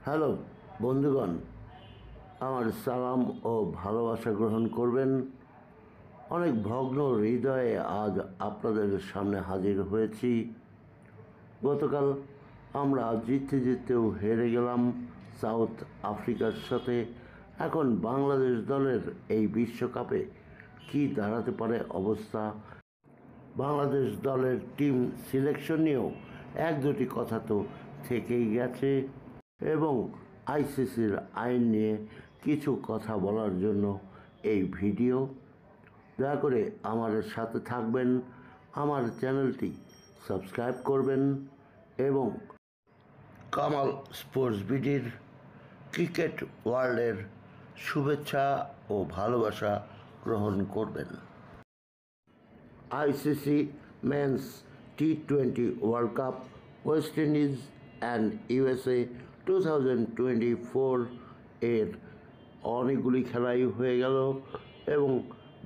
Hello বন্ধুগণ, আমার সালাম ও ভালোবাসা গ্রহণ করবেন। অনেক ভগ্ন হৃদয়ে আজ আপনাদের সামনে হাজির হয়েছি। গতকাল আমরা জিততে জিততেও হেরে গেলাম সাউথ আফ্রিকার সাথে। এখন বাংলাদেশ দলের এই বিশ্বকাপে কি দাঁড়াতে পারে অবস্থা, বাংলাদেশ দলের টিম সিলেকশন নিয়েও এক দুটি কথা তো থেকেই গেছে এবং আইসিসির আইন নিয়ে কিছু কথা বলার জন্য এই ভিডিও। দয়া করে আমার সাথে থাকবেন, আমার চ্যানেলটি সাবস্ক্রাইব করবেন এবং কামাল স্পোর্টস বিডির ক্রিকেট ওয়ার্ল্ডের শুভেচ্ছা ও ভালোবাসা গ্রহণ করবেন। আইসিসি মেন্স টি20 world cup West Indies and USA 2024 এর অনেকগুলি খেলাই হয়ে গেল এবং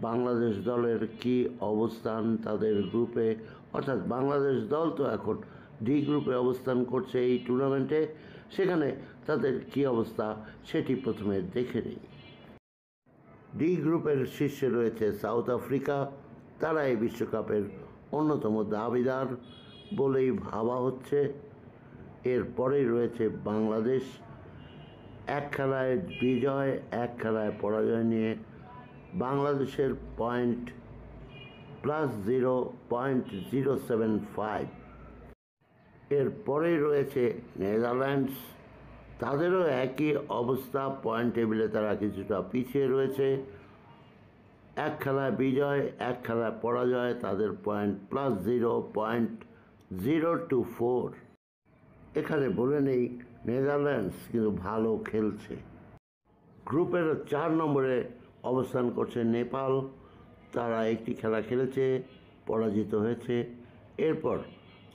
বাংলাদেশ দলের কি অবস্থান তাদের গ্রুপে, অর্থাৎ বাংলাদেশ দল তো এখন ডি গ্রুপে অবস্থান করছে এই টুর্নামেন্টে, সেখানে তাদের কি অবস্থা সেটি প্রথমে দেখে নিই। ডি গ্রুপের শীর্ষে রয়েছে সাউথ আফ্রিকা। তারা এই বিশ্বকাপের অন্যতম দাবিদার বলেই ভাবা হচ্ছে। এরপরেই রয়েছে বাংলাদেশ, এক খেলায় বিজয় এক খেলায় পরাজয় নিয়ে বাংলাদেশের পয়েন্ট +0.075। এরপরেই রয়েছে নেদারল্যান্ডস, তাদেরও একই অবস্থা, পয়েন্ট টেবিলে তারা কিছুটা পিছিয়ে রয়েছে। এক খেলায় বিজয় এক খেলায় পরাজয়, তাদের পয়েন্ট +0.024। এখানে বলে নেই নেদারল্যান্ডস কিন্তু ভালো খেলছে। গ্রুপের 4 নম্বরে অবস্থান করছে নেপাল, তারা একটি খেলা খেলেছে, পরাজিত হয়েছে। এরপর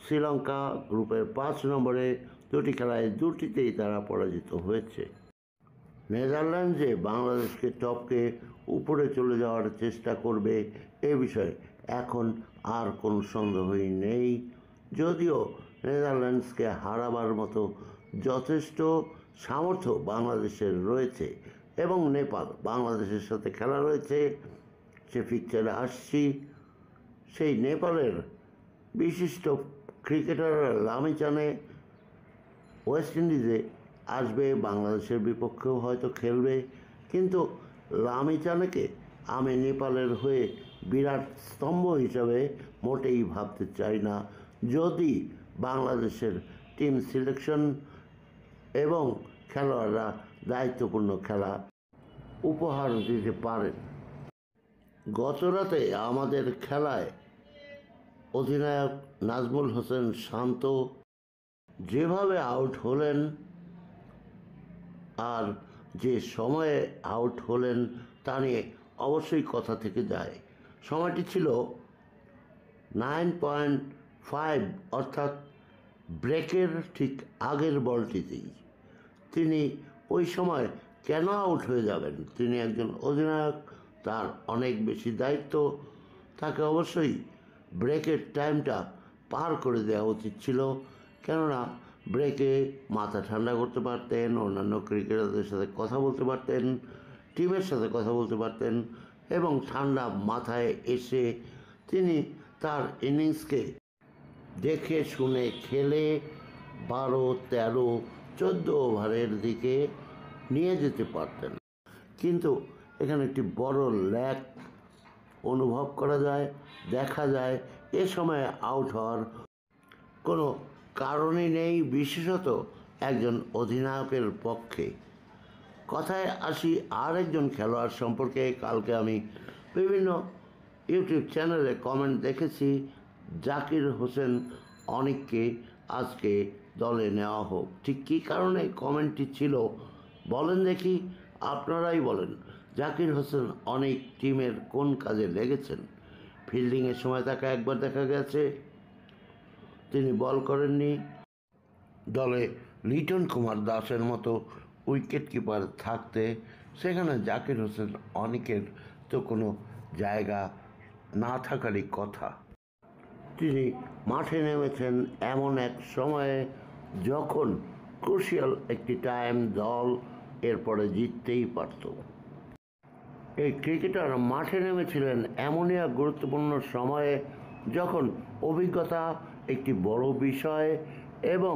শ্রীলঙ্কা গ্রুপের 5 নম্বরে, দুটি খেলায় দুটিতেই তারা পরাজিত হয়েছে। নেদারল্যান্ড যে বাংলাদেশকে টপকে উপরে চলে যাওয়ার চেষ্টা করবে এ বিষয়ে এখন আর কোনো সন্দেহই নেই, যদিও নেদারল্যান্ডসকে হারাবার মতো যথেষ্ট সামর্থ্য বাংলাদেশের রয়েছে এবং নেপাল বাংলাদেশের সাথে খেলা রয়েছে, সে পিকচারে আসছি। সেই নেপালের বিশিষ্ট ক্রিকেটার লামিচানে ওয়েস্ট ইন্ডিজে আসবে, বাংলাদেশের বিপক্ষেও হয়তো খেলবে, কিন্তু লামিচানেকে আমি নেপালের হয়ে বিরাট স্তম্ভ হিসাবে মোটেই ভাবতে চাই না, যদি বাংলাদেশের টিম সিলেকশন এবং খেলোয়াড়রা দায়িত্বপূর্ণ খেলা উপহার দিতে পারেন। গতরাতে আমাদের খেলায় অধিনায়ক নাজমুল হোসেন শান্ত যেভাবে আউট হলেন আর যে সময়ে আউট হলেন তা নিয়ে অবশ্যই কথা থেকে যায়। সময়টি ছিল 9.5, অর্থাৎ ব্রেকের ঠিক আগের বলটিতেই। তিনি ওই সময় কেন আউট হয়ে যাবেন? তিনি একজন অধিনায়ক, তার অনেক বেশি দায়িত্ব, তাকে অবশ্যই ব্রেকের টাইমটা পার করে দেওয়া উচিত ছিল। কেননা ব্রেকে মাথা ঠান্ডা করতে পারতেন, অন্যান্য ক্রিকেটারদের সাথে কথা বলতে পারতেন, টিমের সাথে কথা বলতে পারতেন এবং ঠান্ডা মাথায় এসে তিনি তার ইনিংসকে দেখে শুনে খেলে 12, 13, 14 ওভারের দিকে নিয়ে যেতে পারতেন। কিন্তু এখানে একটি বড় ল্যাক অনুভব করা যায়, দেখা যায়। এ সময় আউট হওয়ার কোনো কারণই নেই, বিশেষত একজন অধিনায়কের পক্ষে। কথায় আসি আর একজন খেলোয়াড় সম্পর্কে। কালকে আমি বিভিন্ন ইউটিউব চ্যানেলে কমেন্ট দেখেছি, জাকির হোসেন অনিককে আজকে দলে নেওয়া হোক। ঠিক কী কারণে কমেন্টটি ছিল বলেন দেখি, আপনারাই বলেন। জাকির হোসেন অনেক টিমের কোন কাজে লেগেছেন? ফিল্ডিংয়ের সময় তাকে একবার দেখা গেছে তিনি বল করেননি। দলে লিটন কুমার দাসের মতো উইকেট কিপার থাকতে সেখানে জাকির হোসেন অনিকের তো কোনো জায়গা না থাকারই কথা। তিনি মাঠে নেমেছেন এমন এক সময়ে যখন ক্রুশিয়াল একটি টাইম দল এরপরে জিততেই পারত। এই ক্রিকেটার মাঠে নেমেছিলেন এমনই এক গুরুত্বপূর্ণ সময়ে যখন অভিজ্ঞতা একটি বড় বিষয় এবং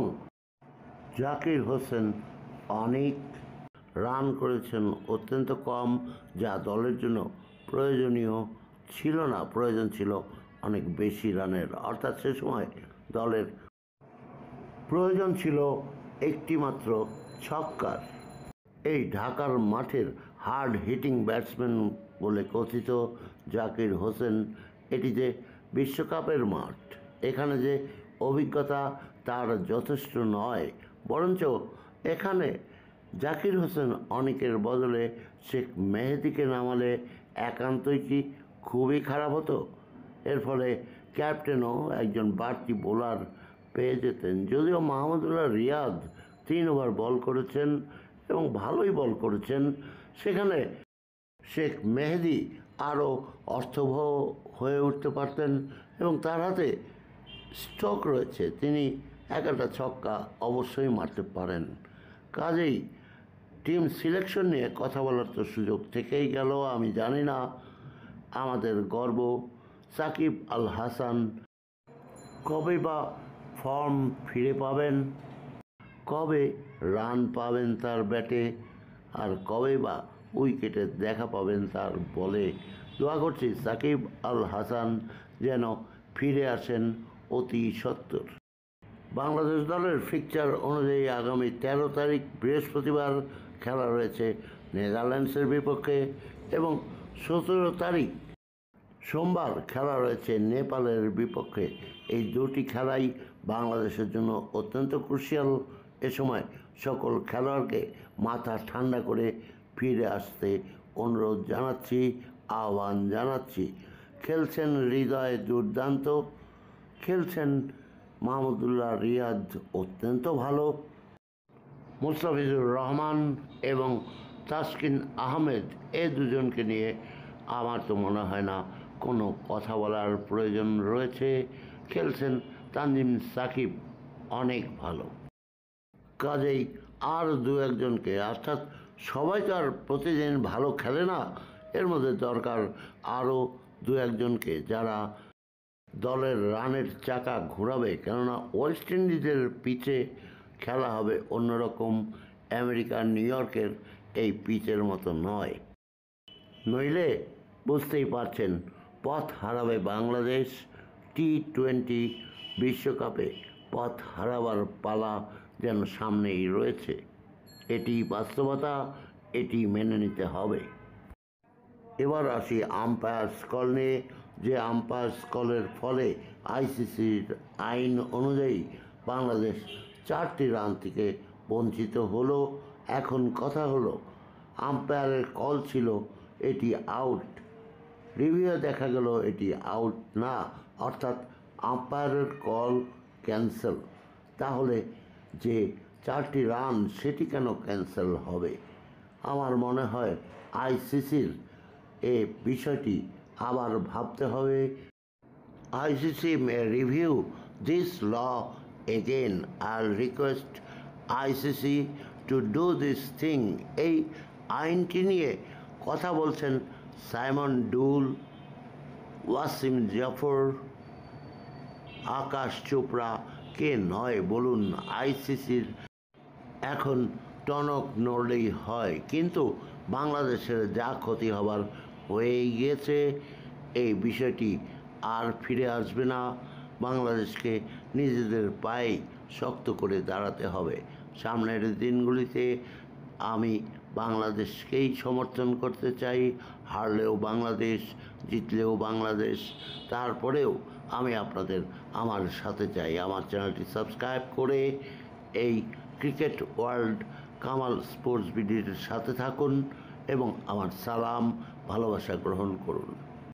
জাকির হোসেন অনেক রান করেছেন অত্যন্ত কম, যা দলের জন্য প্রয়োজনীয় ছিল না। প্রয়োজন ছিল অনেক বেশি রানের, অর্থাৎ সে সময় দলের প্রয়োজন ছিল একটি মাত্র ছক্কার। এই ঢাকার মাঠের হার্ড হিটিং ব্যাটসম্যান বলে কথিত জাকির হোসেন, এটি যে বিশ্বকাপের মাঠ, এখানে যে অভিজ্ঞতা তার যথেষ্ট নয়, বরঞ্চ এখানে জাকির হোসেন অনেকের বদলে শেখ মেহেদিকে নামালে একান্তই কি খুবই খারাপ হতো। এর ফলে ক্যাপ্টেনও একজন বাড়তি বোলার পেয়ে যেতেন। যদিও মাহমুদুল্লাহ রিয়াদ 3 ওভার বল করেছেন এবং ভালোই বল করেছেন, সেখানে শেখ মেহেদি আরও অর্থবহ হয়ে উঠতে পারতেন এবং তার হাতে স্ট্রোক রয়েছে, তিনি একটা ছক্কা অবশ্যই মারতে পারেন। কাজেই টিম সিলেকশন নিয়ে কথা বলার তো সুযোগ থেকেই গেল। আমি জানি না আমাদের গর্ব সাকিব আল হাসান কবে বা ফর্ম ফিরে পাবেন, কবে রান পাবেন তার ব্যাটে, আর কবে বা উইকেটে দেখা পাবেন তার বলে। দোয়া করছি সাকিব আল হাসান যেন ফিরে আসেন অতি সত্বর। বাংলাদেশ দলের ফিকচার অনুযায়ী আগামী 13 তারিখ বৃহস্পতিবার খেলা রয়েছে নেদারল্যান্ডসের বিপক্ষে এবং 17 তারিখ সোমবার খেলা রয়েছে নেপালের বিপক্ষে। এই দুটি খেলাই বাংলাদেশের জন্য অত্যন্ত ক্রুশিয়াল। এ সময় সকল খেলোয়াড়কে মাথা ঠান্ডা করে ফিরে আসতে অনুরোধ জানাচ্ছি, আহ্বান জানাচ্ছি। খেলছেন হৃদয় দুর্দান্ত, খেলছেন মাহমুদুল্লাহ রিয়াদ অত্যন্ত ভালো, মুস্তাফিজুর রহমান এবং তাসকিন আহমেদ, এই দুজনকে নিয়ে আমার তো মনে হয় না কোনো কথা বলার প্রয়োজন রয়েছে। খেলছেন তানজিম সাকিব অনেক ভালো। কাজেই আর 2-1জনকে, অর্থাৎ সবাই তো আর প্রতিদিন ভালো খেলে না, এর মধ্যে দরকার আরও 2-1জনকে যারা দলের রানের চাকা ঘোরাবে। কেননা ওয়েস্ট ইন্ডিজের পিচে খেলা হবে অন্যরকম, আমেরিকার নিউ ইয়র্কের এই পিচের মতো নয়। নইলে বুঝতেই পারছেন পথ হারাবে বাংলাদেশ। T20 বিশ্বকাপে পথ হারাবার পালা যেন সামনেই রয়েছে। এটি বাস্তবতা, এটি মেনে নিতে হবে। এবার আসি আম্পায়ার স্কল নিয়ে। যে আম্পায়ার স্কলের ফলে আইসিসির আইন অনুযায়ী বাংলাদেশ 4টি রান থেকে বঞ্চিত হলো। এখন কথা হলো, আম্পায়ারের কল ছিল এটি আউট, রিভিউ দেখা গেল এটি আউট না, অর্থাৎ আম্পায়ারের কল ক্যান্সেল। তাহলে যে 4টি রান সেটি কেন ক্যান্সেল হবে? আমার মনে হয় আইসিসির এই বিষয়টি আবার ভাবতে হবে। ICC may review this law again. I request ICC to do this thing. এই আইনটি নিয়ে কথা বলছেন সাইমন ডুল, ওয়াসিম জাফর, আকাশ চোপড়া, কে নয় বলুন? আইসিসির এখন টনক নড়লেই হয়, কিন্তু বাংলাদেশের যা ক্ষতি হবার হয়েই গিয়েছে। এই বিষয়টি আর ফিরে আসবে না। বাংলাদেশকে নিজেদের পায়ে শক্ত করে দাঁড়াতে হবে। সামনের দিনগুলিতে আমি বাংলাদেশকেই সমর্থন করতে চাই। হারলেও বাংলাদেশ, জিতলেও বাংলাদেশ, তারপরেও আমি আপনাদের আমার সাথে চাই। আমার চ্যানেলটি সাবস্ক্রাইব করে এই ক্রিকেট ওয়ার্ল্ড কামাল স্পোর্টস বিডির সাথে থাকুন এবং আমার সালাম ভালোবাসা গ্রহণ করুন।